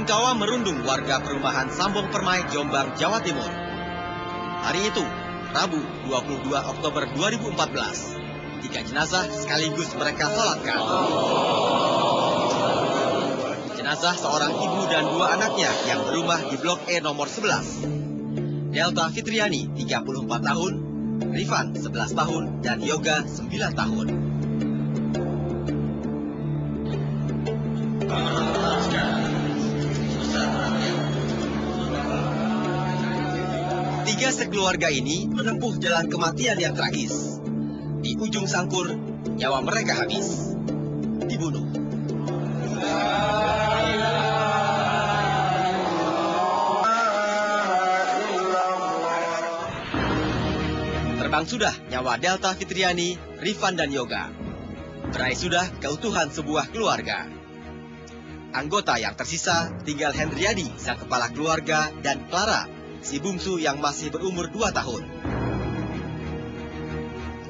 Sungkawa merundung warga perumahan Sambong Permai, Jombang, Jawa Timur. Hari itu, Rabu 22 Oktober 2014, 3 jenazah sekaligus mereka salatkan. Jenazah seorang ibu dan 2 anaknya yang berumah di Blok E nomor 11. Delta Fitriani, 34 tahun, Rifan, 11 tahun, dan Yoga, 9 tahun. Tiga sekeluarga ini menempuh jalan kematian yang tragis. Di ujung sangkur, nyawa mereka habis. Dibunuh. Terbang sudah nyawa Delta Fitriani, Rifan, dan Yoga. Berai sudah keutuhan sebuah keluarga. Anggota yang tersisa tinggal Hendriadi, sang kepala keluarga, dan Clara, si bungsu yang masih berumur 2 tahun.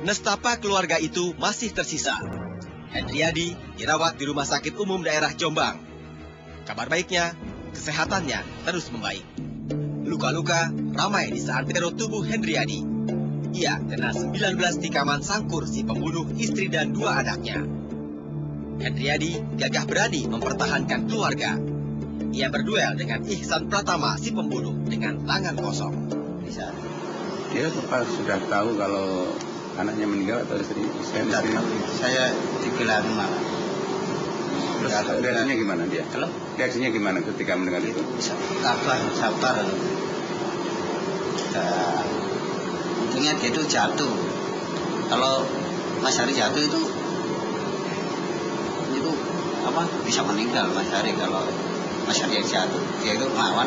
Nestapa keluarga itu masih tersisa. Hendriadi dirawat di Rumah Sakit Umum Daerah Jombang. Kabar baiknya, kesehatannya terus membaik. Luka-luka ramai di seantero tubuh Hendriadi. Ia kena 19 tikaman sangkur si pembunuh istri dan 2 anaknya. Hendriadi gagah berani mempertahankan keluarga. Ia berduel dengan Ihsan Pratama si pembunuh dengan tangan kosong. Dia sudah tahu kalau anaknya meninggal atau istri? Saya dibilang malah. Terus reaksinya gimana dia? Halo? Reaksinya gimana ketika mendengar itu? Sabar. Untungnya dia itu jatuh. Kalau Mas Hari jatuh itu bisa meninggal Mas Hari. Kalau Mas Hari yang jatuh, dia itu melawan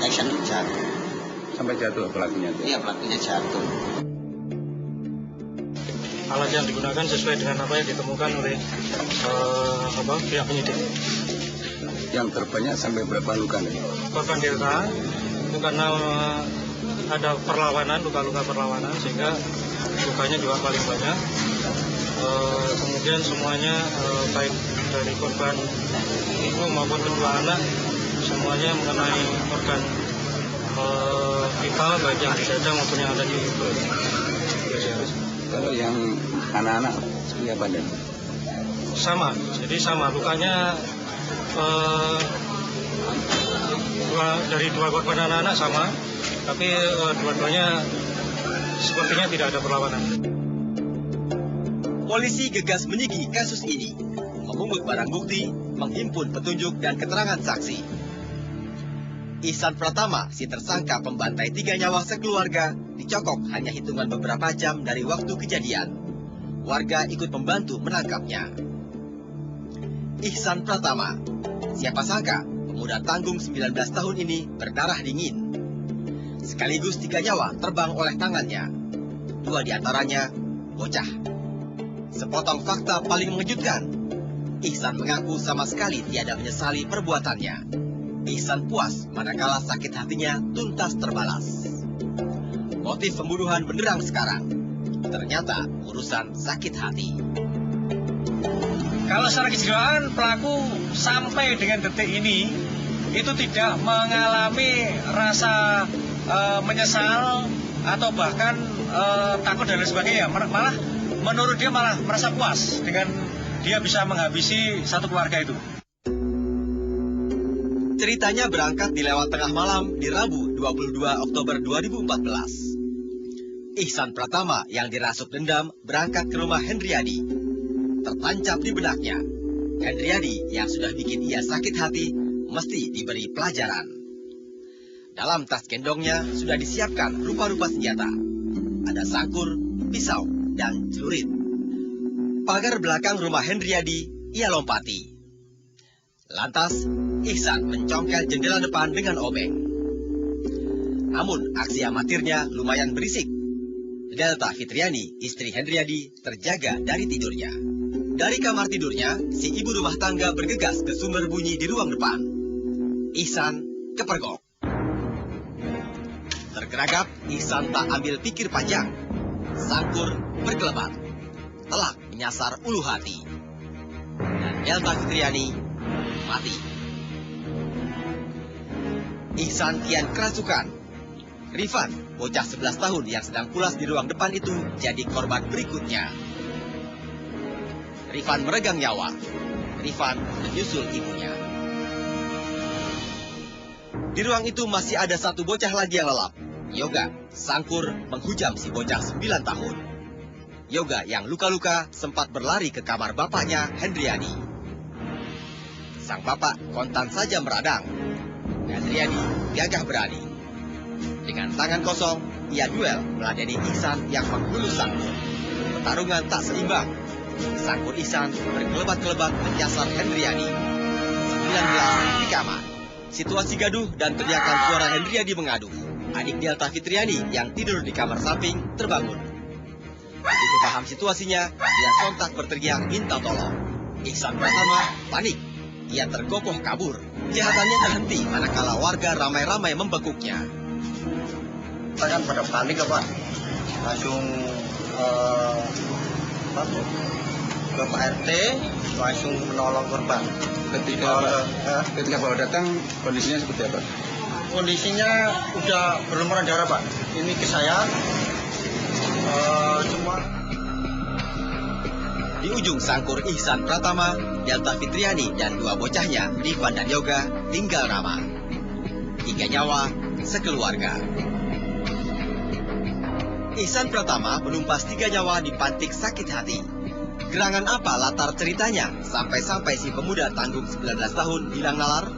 action itu jatuh. Sampai jatuh pelakunya? Iya, pelakunya jatuh. Alat yang digunakan sesuai dengan apa yang ditemukan oleh pihak penyidik. Yang terbanyak sampai berapa luka nih? Korban Delta itu karena ada perlawanan, luka-luka perlawanan, sehingga lukanya juga paling banyak. Kemudian semuanya baik dari korban ibu maupun kedua anak semuanya mengenai organ vital baik yang di dada maupun yang ada di Kalau yang anak-anak seperti apa dan? Sama lukanya dari 2 korban anak-anak sama, tapi dua-duanya sepertinya tidak ada perlawanan. Polisi gegas menyigi kasus ini, memungut barang bukti, menghimpun petunjuk dan keterangan saksi. Ihsan Pratama, si tersangka pembantai 3 nyawa sekeluarga, dicokok hanya hitungan beberapa jam dari waktu kejadian. Warga ikut membantu menangkapnya. Ihsan Pratama, siapa sangka pemuda tanggung 19 tahun ini berdarah dingin. Sekaligus 3 nyawa terbang oleh tangannya. 2 diantaranya bocah. Sepotong fakta paling mengejutkan. Ihsan mengaku sama sekali tiada menyesali perbuatannya. Ihsan puas manakala sakit hatinya tuntas terbalas. Motif pembunuhan benderang sekarang. Ternyata urusan sakit hati. Kalau secara kejiwaan pelaku sampai dengan detik ini itu tidak mengalami rasa menyesal atau bahkan takut dan lain sebagainya. Malah menurut dia malah merasa puas dengan dia bisa menghabisi satu keluarga itu. Ceritanya berangkat di lewat tengah malam di Rabu 22 Oktober 2014. Ihsan Pratama yang dirasuk dendam berangkat ke rumah Hendriadi. Tertancap di benaknya, Hendriadi yang sudah bikin ia sakit hati mesti diberi pelajaran. Dalam tas gendongnya sudah disiapkan rupa-rupa senjata. Ada sangkur, pisau, dan celurit. Pagar belakang rumah Hendriadi ia lompati. Lantas, Ihsan mencongkel jendela depan dengan obeng. Namun, aksi amatirnya lumayan berisik. Delta Fitriani, istri Hendriadi, terjaga dari tidurnya. Dari kamar tidurnya, si ibu rumah tangga bergegas ke sumber bunyi di ruang depan. Ihsan kepergok. Tergeragap, Ihsan tak ambil pikir panjang. Sangkur berkelebat. Telak menyasar ulu hati. Dan Delta Fitriani mati. Ihsan kian kerasukan. Rifan, bocah 11 tahun yang sedang pulas di ruang depan itu, jadi korban berikutnya. Rifan meregang nyawa. Rifan menyusul ibunya. Di ruang itu masih ada satu bocah lagi yang lelap. Yoga, sangkur menghujam si bocah 9 tahun. Yoga yang luka-luka sempat berlari ke kamar bapaknya, Hendriadi. Sang bapak kontan saja meradang. Hendriadi gagah berani. Dengan tangan kosong, ia duel meladeni Ihsan yang menghulus Sangkur. Pertarungan tak seimbang. Sangkur Ihsan berkelebat-kelebat menyasar Hendriadi. 19 di kamar. Situasi gaduh dan teriakan suara Hendriadi mengadu. Adik Delta Fitriani yang tidur di kamar samping terbangun. Begitu paham situasinya, dia sontak berteriak minta tolong. Ihsan Pratama panik. Ia tergopoh kabur. Kejahatannya terhenti manakala warga ramai-ramai membekuknya. Kita kan pada panik Pak. Langsung ke Pak RT, langsung menolong korban. Ketika bawa datang, kondisinya seperti apa? Kondisinya udah berlumuran darah Pak. Ini ke saya, semua. Di ujung sangkur Ihsan Pratama, Delta Fitriani dan dua bocahnya, Rifan dan Yoga, tinggal ramah. 3 nyawa, sekeluarga. Ihsan Pratama menumpas 3 nyawa di pantik sakit hati. Gerangan apa latar ceritanya sampai-sampai si pemuda tanggung 19 tahun hilang nalar?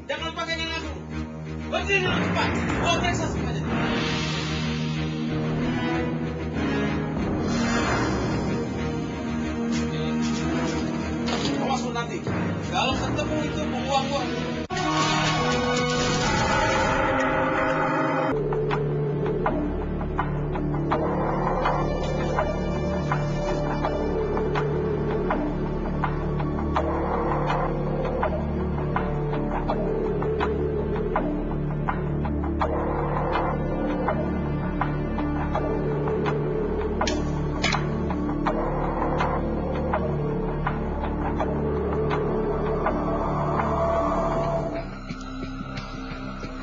Jangan pakai yang aku. Berdiri dulu cepat. Bawa periksa semuanya. Awas lu nanti. Kalau ketemu itu uang gua.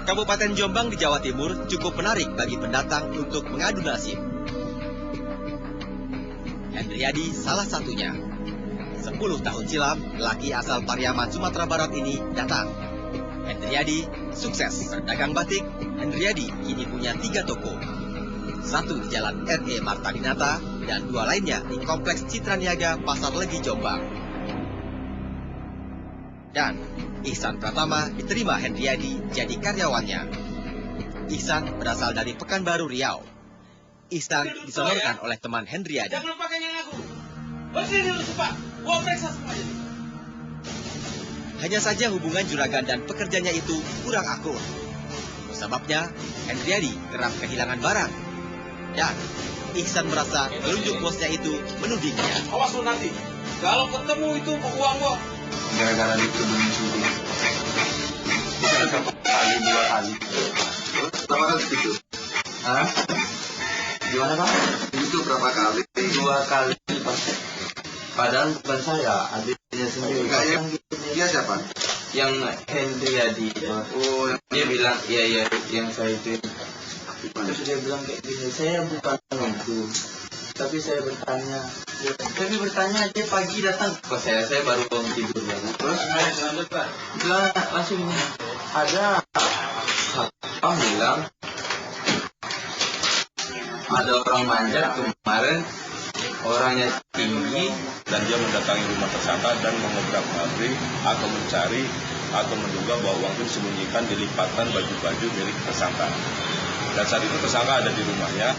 Kabupaten Jombang di Jawa Timur cukup menarik bagi pendatang untuk mengadu nasib. Hendriadi salah satunya. 10 tahun silam, lelaki asal Pariaman, Sumatera Barat ini datang. Hendriadi sukses berdagang batik. Hendriadi kini punya 3 toko. 1 di Jalan RE Marta Dinata dan 2 lainnya di Kompleks Citra Niaga Pasar Legi Jombang. Dan Ihsan Pratama diterima Hendriadi jadi karyawannya. Ihsan berasal dari Pekanbaru, Riau. Ihsan disodorkan oleh teman Hendriadi. Jangan pakai yang aku. Berdiri dulu cepat. Bawa periksa semuanya. Hanya saja hubungan juragan dan pekerjanya itu kurang akur. Sebabnya Hendriadi kerap kehilangan barang. Dan Ihsan merasa telunjuk bosnya itu menudingnya. Awas lu nanti. Kalau ketemu itu uang gua. Gara-gara itu mencuri. Bisa kali 2 kali. Berapa kali itu? Hah? Gimana Pak? Itu berapa kali? 2 kali Pak. Padahal bukan saya, adiknya sendiri. Dia siapa? Yang Hendriadi. Oh, Dia bilang, iya, yang saya itu. Terus dia bilang kayak gini, saya bukan itu. Tapi saya bertanya, dia pagi datang ke saya baru bangun tidur. Terus bilang langsung ada apa bilang ada orang manjat kemarin, orangnya tinggi dan dia mendatangi rumah tersangka dan mengobrol-abrik atau mencari atau menduga bahwa uang itu disembunyikan di lipatan baju-baju milik tersangka. Dan saat itu tersangka ada di rumahnya.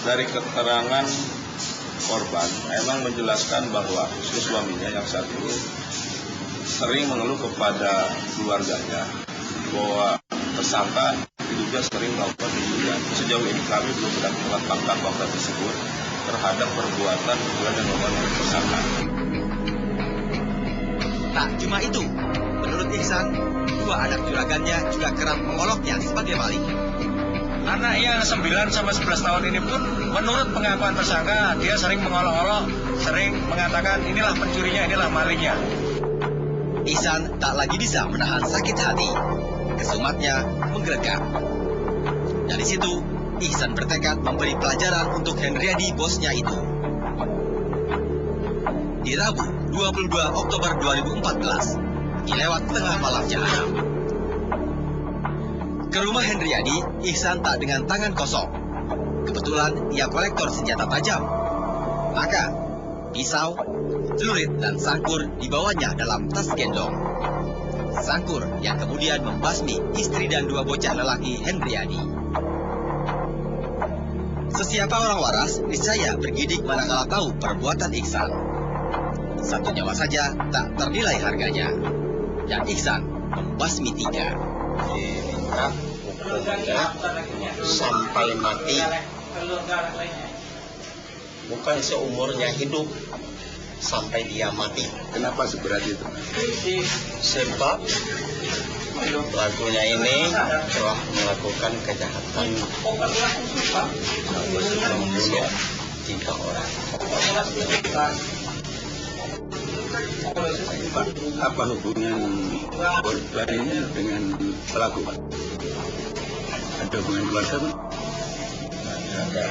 Dari keterangan korban memang menjelaskan bahwa suaminya yang saat itu sering mengeluh kepada keluarganya bahwa tersangka diduga sering melakukan pencurian. Sejauh ini kami belum mendapatkan fakta-fakta tersebut terhadap perbuatan dan melakukan tersangka. Tak cuma itu, menurut Ihsan, 2 anak juragannya juga kerap mengoloknya sebagai maling. Anak yang 9 sampai 11 tahun ini pun menurut pengakuan tersangka, dia sering mengolok-olok, sering mengatakan inilah pencurinya, inilah malingnya. Ihsan tak lagi bisa menahan sakit hati. Kesumatnya menggelegak. Dari situ, Ihsan bertekad memberi pelajaran untuk Henryadi, bosnya itu. Di Rabu, 22 Oktober 2014, lewat tengah malamnya, ke rumah Henryadi, Ihsan tak dengan tangan kosong. Kebetulan ia kolektor senjata tajam. Maka, pisau, celurit, dan sangkur dibawanya dalam tas gendong. Sangkur yang kemudian membasmi istri dan 2 bocah lelaki Henryadi. Sesiapa orang waras niscaya bergidik manakala tahu perbuatan Ihsan. Satu nyawa saja tak ternilai harganya. Dan Ihsan membasmi 3. Diminta hukumnya sampai mati, bukan seumurnya hidup, sampai dia mati. Kenapa seberat itu? Sebab pelakunya ini telah melakukan kejahatan, membunuh 3 orang. Apa hubungan korban ini dengan pelaku, Pak? Ada hubungan keluarga, Pak? Ada.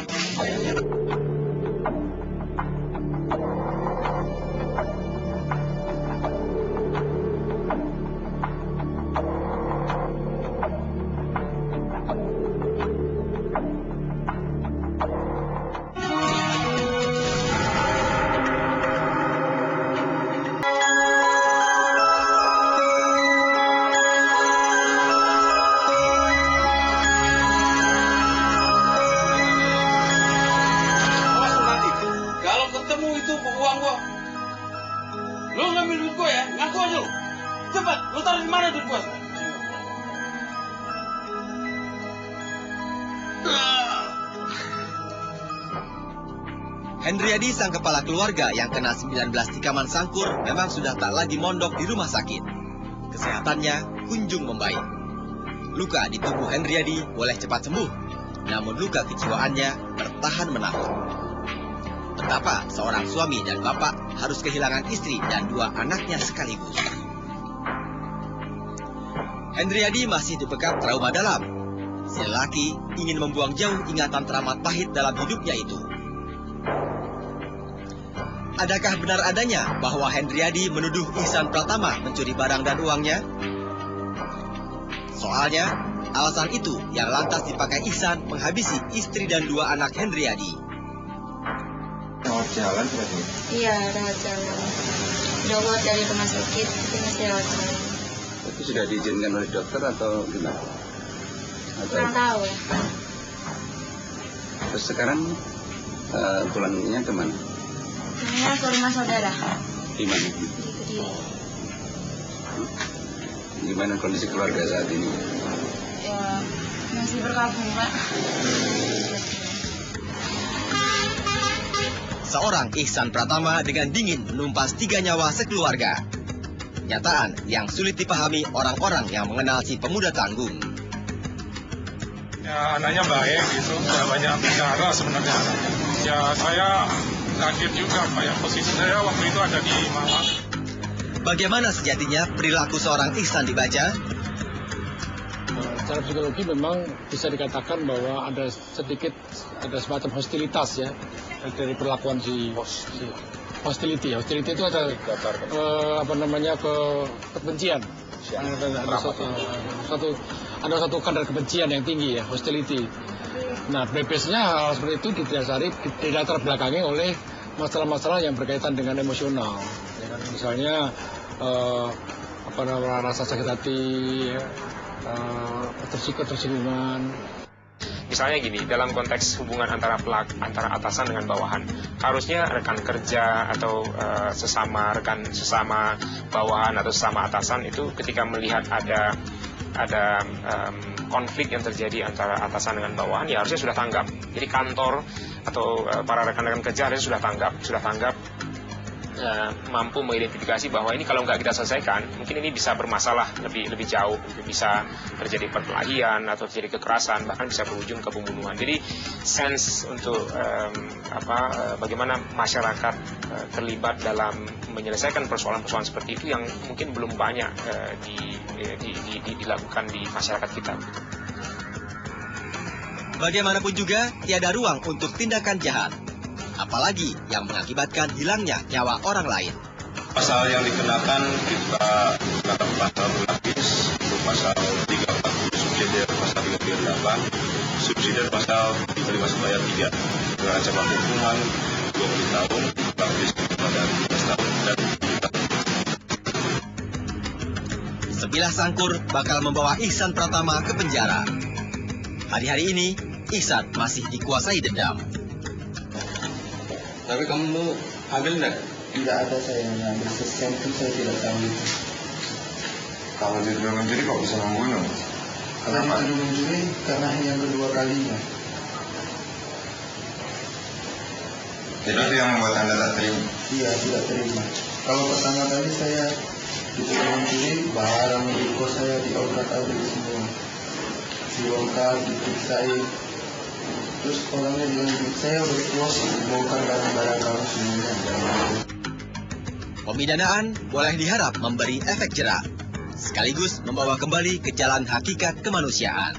Lu ngambil duit gue ya, ngaku aja lu. Cepat, lu taruh di mana duit gue? Henryadi, sang kepala keluarga yang kena 19 tikaman sangkur, memang sudah tak lagi mondok di rumah sakit. Kesehatannya kunjung membaik. Luka di tubuh Henryadi boleh cepat sembuh, namun luka kejiwaannya bertahan menahun. Betapa seorang suami dan bapak harus kehilangan istri dan 2 anaknya sekaligus. Henryadi masih dibekap trauma dalam. Si lelaki ingin membuang jauh ingatan teramat pahit dalam hidupnya itu. Adakah benar adanya bahwa Henryadi menuduh Ihsan Pratama mencuri barang dan uangnya? Soalnya, alasan itu yang lantas dipakai Ihsan menghabisi istri dan 2 anak Henryadi. Rawat jalan berarti? Iya, rawat jalan. Udah keluar dari rumah sakit, tapi masih rawat jalan. Itu sudah diizinkan oleh dokter atau gimana? Kurang tahu ya. Terus sekarang pulangnya kemana? Pulangnya ke rumah saudara. Di mana? Di Kediri. Gimana kondisi keluarga saat ini? Ya, masih berkabung, Pak. Seorang Ihsan Pratama dengan dingin menumpas 3 nyawa sekeluarga. Nyataan yang sulit dipahami orang-orang yang mengenal si pemuda tanggung. Ya, anaknya baik gitu, nggak banyak bicara sebenarnya. Ya, saya kaget juga, kayak posisi saya waktu itu ada di Malang. Bagaimana sejatinya perilaku seorang Ihsan dibaca? Secara psikologi memang bisa dikatakan bahwa ada semacam hostilitas ya dari perlakuan si hostility. Hostility itu ada kebencian. Ada satu kadar kebencian yang tinggi ya, hostility. Nah, bebasnya hal seperti itu didasari dilatar belakangi oleh masalah-masalah yang berkaitan dengan emosional. Ya kan? Misalnya rasa sakit hati, ketersinggungan. Misalnya gini, dalam konteks hubungan antara atasan dengan bawahan, harusnya rekan kerja atau sesama bawahan atau sesama atasan itu ketika melihat ada konflik yang terjadi antara atasan dengan bawahan, ya harusnya sudah tanggap. Jadi kantor atau para rekan-rekan kerja harusnya sudah tanggap mampu mengidentifikasi bahwa ini kalau nggak kita selesaikan, mungkin ini bisa bermasalah lebih jauh, bisa terjadi perkelahian atau terjadi kekerasan, bahkan bisa berujung ke pembunuhan. Jadi sense untuk bagaimana masyarakat terlibat dalam menyelesaikan persoalan-persoalan seperti itu yang mungkin belum banyak dilakukan di masyarakat kita. Bagaimanapun juga, tiada ruang untuk tindakan jahat, apalagi yang mengakibatkan hilangnya nyawa orang lain. Pasal yang dikenakan kita kata pasal berlapis, itu pasal 340 subsidiar pasal 338, subsidiar pasal 351 ayat 3 dengan ancaman hukuman 20 tahun, berlapis pada 15 tahun dan 7 tahun. Sebilah sangkur bakal membawa Ihsan Pratama ke penjara. Hari-hari ini, Ihsan masih dikuasai dendam. Tapi kamu ambil enggak? Tidak ada saya yang ambil sesen pun saya tidak tahu itu. Kalau dia sudah mencuri kok bisa membunuh? Kenapa? Kalau mencuri karena yang kedua kalinya. Jadi itu yang membuat Anda tak terima? Iya, tidak terima. Kalau pertama kali saya dituduh mencuri, barang di kos saya diobrak-abrik semua. Dibongkar, diperiksain. Terus orangnya bilang, saya udah puas bongkar barang-barang kamu semuanya. Pemidanaan boleh diharap memberi efek jerah, sekaligus membawa kembali ke jalan hakikat kemanusiaan.